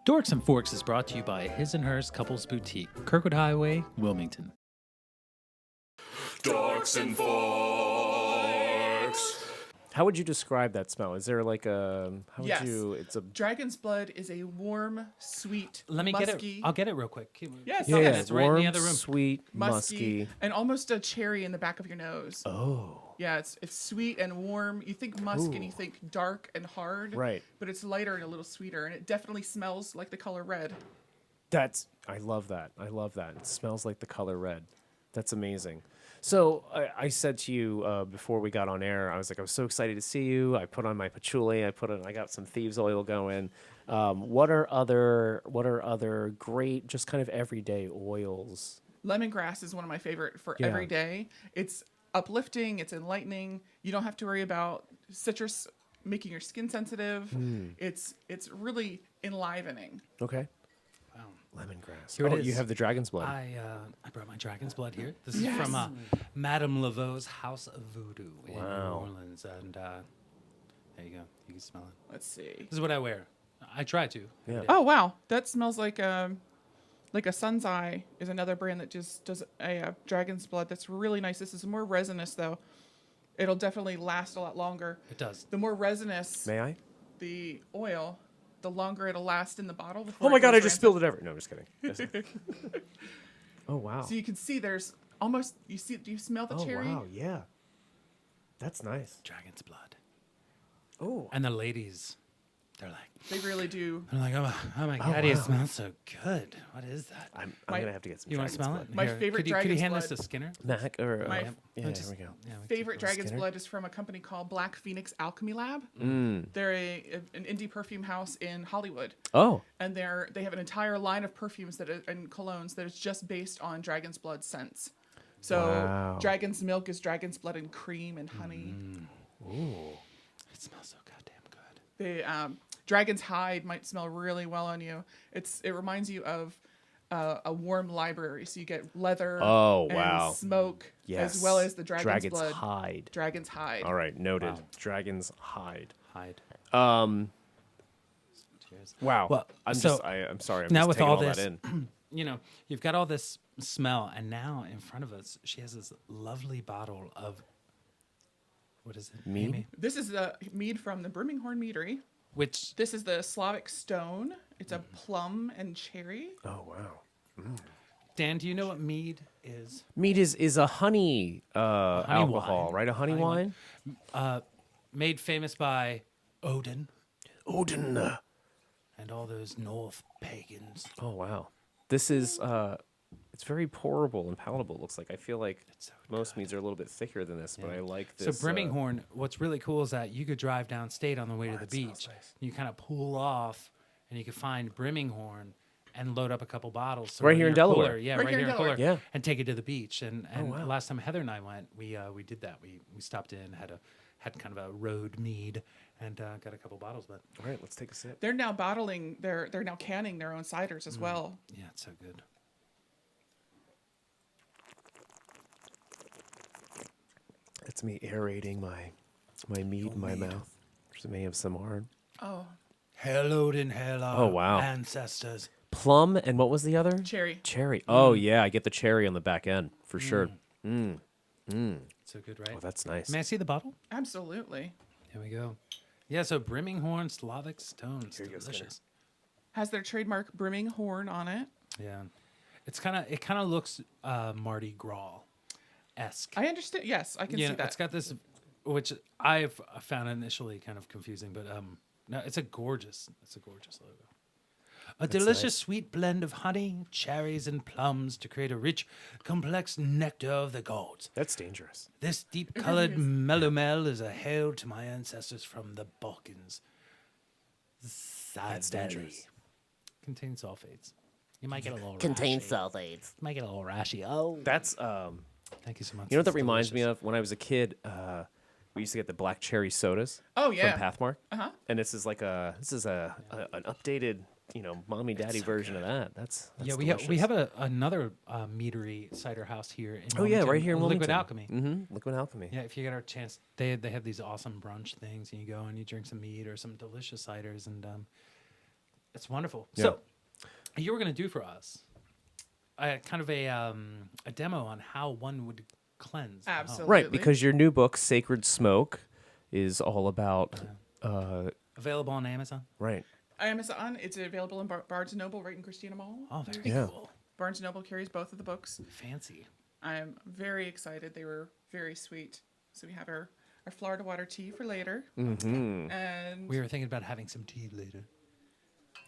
Dorks and Forks is brought to you by His and Hers Couples Boutique, Kirkwood Highway, Wilmington. Dorks and Forks. How would you describe that smell? Is there like a Yes. It's a Dragon's blood is a warm, sweet, Let me musky, get it. I'll get it real quick. Yes, yeah, yes. it's right in warm, the other room. sweet, musky, musky. and almost a cherry in the back of your nose. Oh, Yeah, it's sweet and warm. You think musk and you think dark and hard. Right. But it's lighter and a little sweeter, and it definitely smells like the color red. I love that. I love that. It smells like the color red. That's amazing. So I said to you before we got on air, I was so excited to see you. I put on my patchouli. I got some thieves oil going. What are other great, just kind of everyday oils? Lemongrass is one of my favorite for every day. It's uplifting. It's enlightening. You don't have to worry about citrus making your skin sensitive. It's really enlivening. Okay. Wow. Lemongrass. Here it is. You have the dragon's blood. I brought my dragon's blood here. This is from Madame Laveau's House of Voodoo in New Orleans, and there you go. You can smell it. Let's see. This is what I wear. I try to. Yeah. Oh wow, that smells like a Sun's Eye is another brand that just does a dragon's blood. That's really nice. This is more resinous though. It'll definitely last a lot longer. It does. The more resinous May I? the oil, the longer it'll last in the bottle. Oh my God! I just spilled it everywhere. No, I'm just kidding. Oh wow. So you can see there's almost. Do you smell the cherry? Oh wow. Yeah. That's nice. Dragon's blood. Oh. And the ladies, they're like, They really do. oh my God, it smells so good. What is that? I'm My- gonna have to get some. You want to dragon's smell blood. it? My Here, favorite could you dragon's hand this blood- to Skinner? Mac or My- yeah, Oh, there we go. Yeah, we Favorite keep going. dragon's Skinner? blood is from a company called Black Phoenix Alchemy Lab. They're an indie perfume house in Hollywood. Oh. And they have an entire line of perfumes and colognes that is just based on dragon's blood scents. So Wow. dragon's milk is dragon's blood and cream and honey. Ooh. It smells so goddamn good. The dragon's hide might smell really well on you. It reminds you of a warm library, so you get leather. Oh, and wow. smoke, Yes. as well as the dragon's blood. hide. Dragon's hide. All right, noted. Wow. Dragon's hide. Hide. Cheers. Wow. Well, I'm so sorry. I'm now just with taking all that this- in. You know, you've got all this smell, and now in front of us, she has this lovely bottle of, what is it? Mead? Amy? This is the mead from the Brimminghorn Meadery. Which, This is the Slavic Stone. It's a plum and cherry. Oh wow. Dan, do you know what mead is? Mead is a honey, alcohol, wine. right? A honey Honey wine. Made famous by Odin Odin. and all those North pagans. Oh wow. This is it's very pourable and palatable. It looks like. I feel like so most meads are a little bit thicker than this, but I like So this. Brimminghorn, what's really cool is that you could drive downstate on the way to the beach. You kind of pull off, and you could find Brimminghorn and load up a couple bottles. So Right here in your Delaware. cooler- yeah, Right right, here in here in cooler. Delaware. Yeah. And take it to the beach. And wow. last time Heather and I went, we did that. We stopped in, had kind of a road mead, and got a couple bottles. But All right, let's take a sip. They're now bottling. They're now canning their own ciders as well. yeah, it's so good. That's me aerating my mead in my mouth. There's may have some hard. Oh, Hail Odin, hail our Oh, wow. ancestors. Plum and what was the other? cherry. Cherry. Oh yeah, I get the cherry on the back end for sure. So good, right? Oh, that's nice. May I see the bottle? Absolutely. Here we go. Yeah, so Brimminghorn Slavic Stones. Here you go, Skinner. Delicious. Has their trademark Brimminghorn on it. Yeah. It kind of looks Mardi Gras esque. I understand. Yes, I can see that. It's got this, which I've found initially kind of confusing, but no, it's a gorgeous logo. A delicious nice. sweet blend of honey, cherries, and plums to create a rich, complex nectar of the gods. That's dangerous. This deep-colored melomel is a hail to my ancestors from the Balkans. That's dangerous. Contains sulfates. You might get a little Contains rashy. sulfates. You might get a little rashy. Oh, That's thank you so much. you know what that It's reminds me delicious. of? When I was a kid, we used to get the black cherry sodas. Oh, yeah. From Pathmark. Uh-huh. And this is like an updated, mommy daddy version of that. That's Yeah, we delicious. have another meadery cider house here in Oh yeah, right here in Liquid Wilmington. Alchemy. Mm-hmm. Liquid Alchemy. Yeah, if you get a chance, they have these awesome brunch things, and you go and you drink some mead or some delicious ciders, and That's wonderful. Yeah. So, you were going to do for us kind of a demo on how one would cleanse. the home. Absolutely. Right, because your new book, Sacred Smoke, is all about. Available on Amazon. Right. Amazon. It's available in Barnes & Noble right in Christina Mall. Oh, very Yeah. cool. Barnes & Noble carries both of the books. Fancy. I'm very excited. They were very sweet. So we have our Florida water tea for later. Mm-hmm. And We were thinking about having some tea later.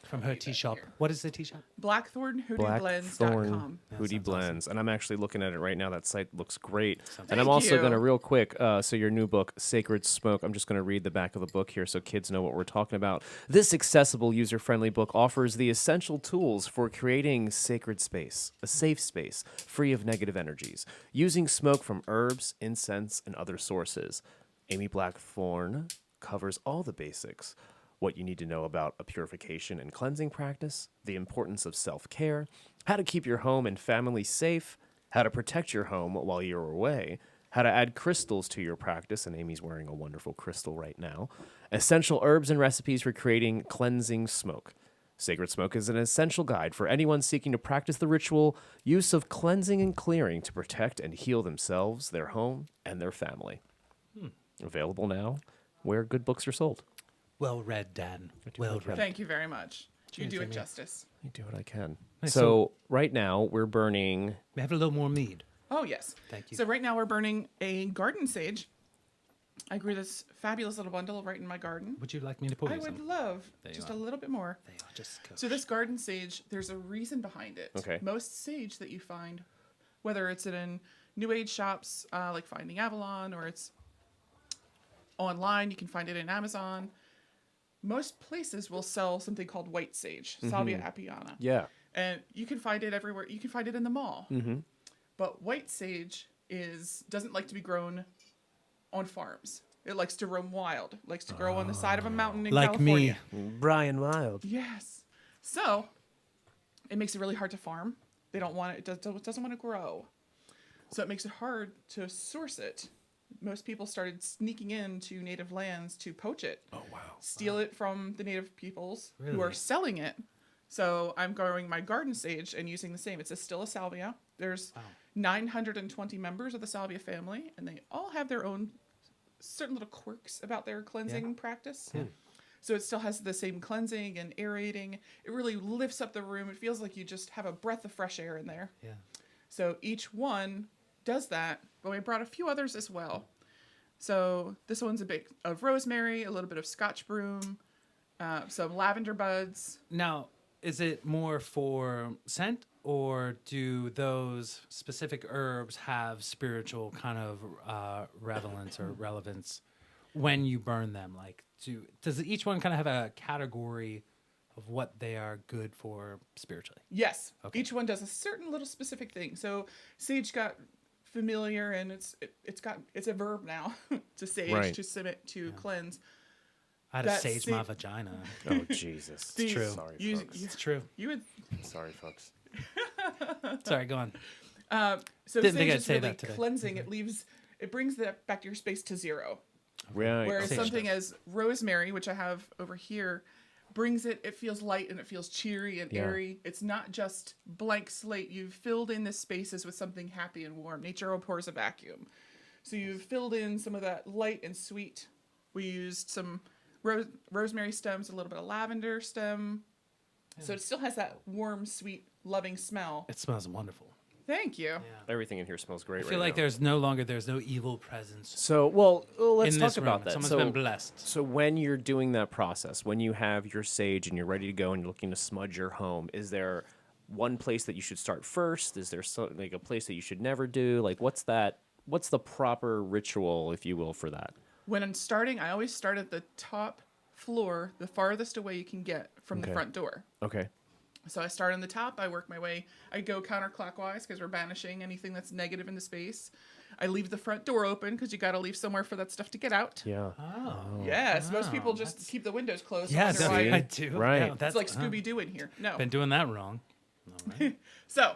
From her tea shop. What is the tea shop? BlackthornHoodieBlends.com. Hoodie sounds Blends. And I'm actually looking at it right now. That site looks great. And Thank I'm also you. going to, real quick, so your new book, Sacred Smoke, I'm just going to read the back of the book here so kids know what we're talking about. This accessible, user-friendly book offers the essential tools for creating sacred space, a safe space, free of negative energies, using smoke from herbs, incense, and other sources. Amy Blackthorn covers all the basics. What you need to know about a purification and cleansing practice, the importance of self-care, how to keep your home and family safe, how to protect your home while you're away, how to add crystals to your practice, and Amy's wearing a wonderful crystal right now, essential herbs and recipes for creating cleansing smoke. Sacred Smoke is an essential guide for anyone seeking to practice the ritual use of cleansing and clearing to protect and heal themselves, their home, and their family. Available now where good books are sold. Well read, Dan. Well read. Thank you very much. You Cheers, do it Amy. justice. I do what I can. Nice. So right now we're burning. We have a little more mead. Oh, yes. Thank you. So right now we're burning a garden sage. I grew this fabulous little bundle right in my garden. Would you like me to pour I you would some? love There you just are. a little bit more. There you are. Just So this garden sage, there's a reason behind it. Okay. Most sage that you find, whether it's in New Age shops like Finding Avalon or it's online, you can find it in Amazon. Most places will sell something called white sage, Salvia apiana. Yeah. And you can find it everywhere. You can find it in the mall. Mm-hmm. But white sage doesn't like to be grown on farms. It likes to roam wild. It likes to grow on the side of a mountain in Like California. me. Brian Wild. Yes. So it makes it really hard to farm. They don't want it. It doesn't want to grow. So it makes it hard to source it. Most people started sneaking into native lands to poach it. Oh wow. Steal it from the native peoples who Really? are selling it. So I'm growing my garden sage and using the same. It's still a salvia. There's 920 members of the salvia family, and they all have their own certain little quirks about their cleansing practice. Yeah. So it still has the same cleansing and aerating. It really lifts up the room. It feels like you just have a breath of fresh air in there. Yeah. So each one does that, but we brought a few others as well. So this one's a bit of rosemary, a little bit of Scotch broom, some lavender buds. Now, is it more for scent, or do those specific herbs have spiritual kind of relevance or relevance when you burn them? Like, does each one kind of have a category of what they are good for spiritually? Yes, Okay. each one does a certain little specific thing. So sage got familiar, and it's a verb now to sage, Right. to submit, to cleanse. I had to That sage my vagina. Oh Jesus. These- true. Sorry, You, folks. It's true. you would. Sorry, folks. Sorry, go on. So Didn't think sage I'd is say really that today. cleansing. It brings that back to your space to zero. Right. Whereas Sage something does. as rosemary, which I have over here, brings it feels light and it feels cheery and Yeah. airy. It's not just blank slate. You've filled in the spaces with something happy and warm. Nature abhors a vacuum. So you've filled in some of that light and sweet. We used some rosemary stems, a little bit of lavender stem. So it still has that warm, sweet, loving smell. It smells wonderful. Thank you. Everything in here smells great. I feel like there's no evil presence So let's in talk this room. about that. Someone's So, been blessed. so when you're doing that process, when you have your sage and you're ready to go and you're looking to smudge your home, is there one place that you should start first? Is there like a place that you should never do? Like what's the proper ritual, if you will, for that? When I'm starting, I always start at the top floor, the farthest away you can get from the Okay. front door. Okay. So I start on the top, I work my way, I go counterclockwise because we're banishing anything that's negative in the space. I leave the front door open because you got to leave somewhere for that stuff to get out. Yeah. Oh. Yes, most people that's- just keep the windows closed. Yeah, and wonder See? why I do. Right. Yeah, It's that's it's like Scooby Doo in here. No. Been doing that wrong. All right. So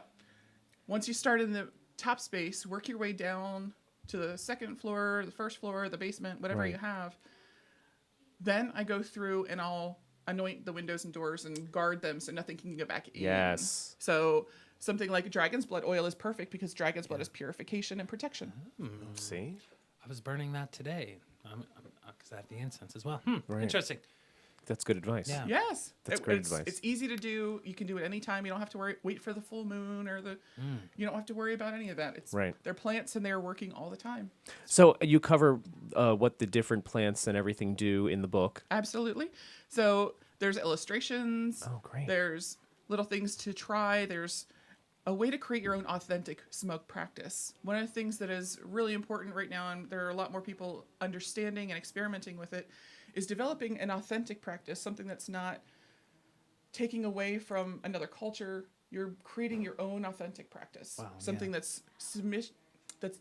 once you start in the top space, work your way down to the second floor, the first floor, the basement, whatever Right. you have. Then I go through and I'll anoint the windows and doors and guard them so nothing can get back in. Yes. So something like dragon's blood oil is perfect because dragon's blood is purification and protection. See? I was burning that today because I have the incense as well. Right. Interesting. That's good advice. Yeah. Yes. That's great advice. It's easy to do. You can do it anytime. You don't have to wait for the full moon or you don't have to worry about any of that. It's Right. They're plants and they're working all the time. So you cover what the different plants and everything do in the book. Absolutely. So there's illustrations. Oh, great. There's little things to try. There's a way to create your own authentic smoke practice. One of the things that is really important right now, and there are a lot more people understanding and experimenting with it, is developing an authentic practice, something that's not taking away from another culture. You're creating your own authentic practice, something that's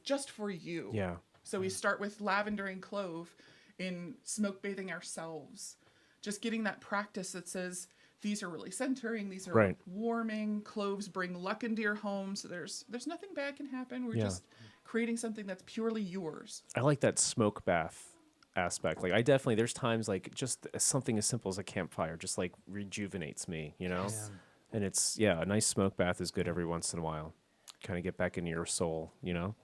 just for you. Yeah. So we start with lavender and clove in smoke bathing ourselves, just getting that practice that says these are really centering, these are warming. Cloves bring luck into your home, so there's nothing bad can happen. We're just creating something that's purely yours. I like that smoke bath aspect. Like there's times like just something as simple as a campfire just like rejuvenates me, you know? Yeah. And it's, a nice smoke bath is good every once in a while. Kind of get back into your soul, you know?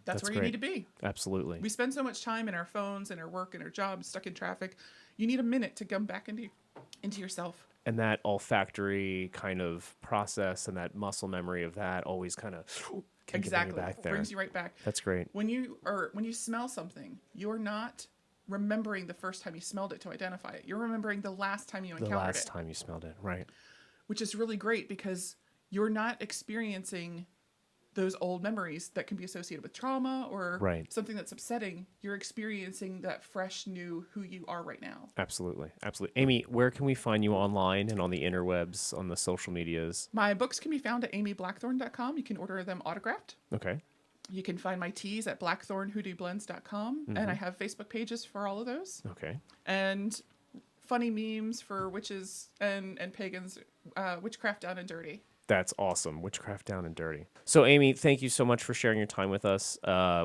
That's where great. you need to be. Absolutely. We spend so much time in our phones and our work and our jobs, stuck in traffic. You need a minute to come back into yourself. And that olfactory kind of process and that muscle memory of that always kind of can bring you back there. Brings you right back. That's great. When you smell something, you're not remembering the first time you smelled it to identify it. You're remembering the last time you encountered it. The last time you smelled it, right. Which is really great because you're not experiencing those old memories that can be associated with trauma or something that's upsetting. You're experiencing that fresh, new who you are right now. Absolutely. Absolutely. Amy, where can we find you online and on the interwebs, on the social medias? My books can be found at amyblackthorn.com. You can order them autographed. Okay. You can find my teas at blackthornhoodooblends.com. And I have Facebook pages for all of those. Okay. And funny memes for witches and pagans, witchcraft down and dirty. That's awesome. Witchcraft Down and Dirty. So, Amy, thank you so much for sharing your time with us.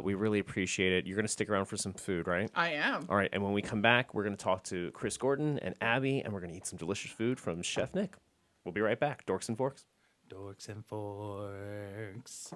We really appreciate it. You're going to stick around for some food, right? I am. All right. And when we come back, we're going to talk to Chris Gordon and Abby, and we're going to eat some delicious food from Chef Nick. We'll be right back. Dorks and Forks. Dorks and Forks.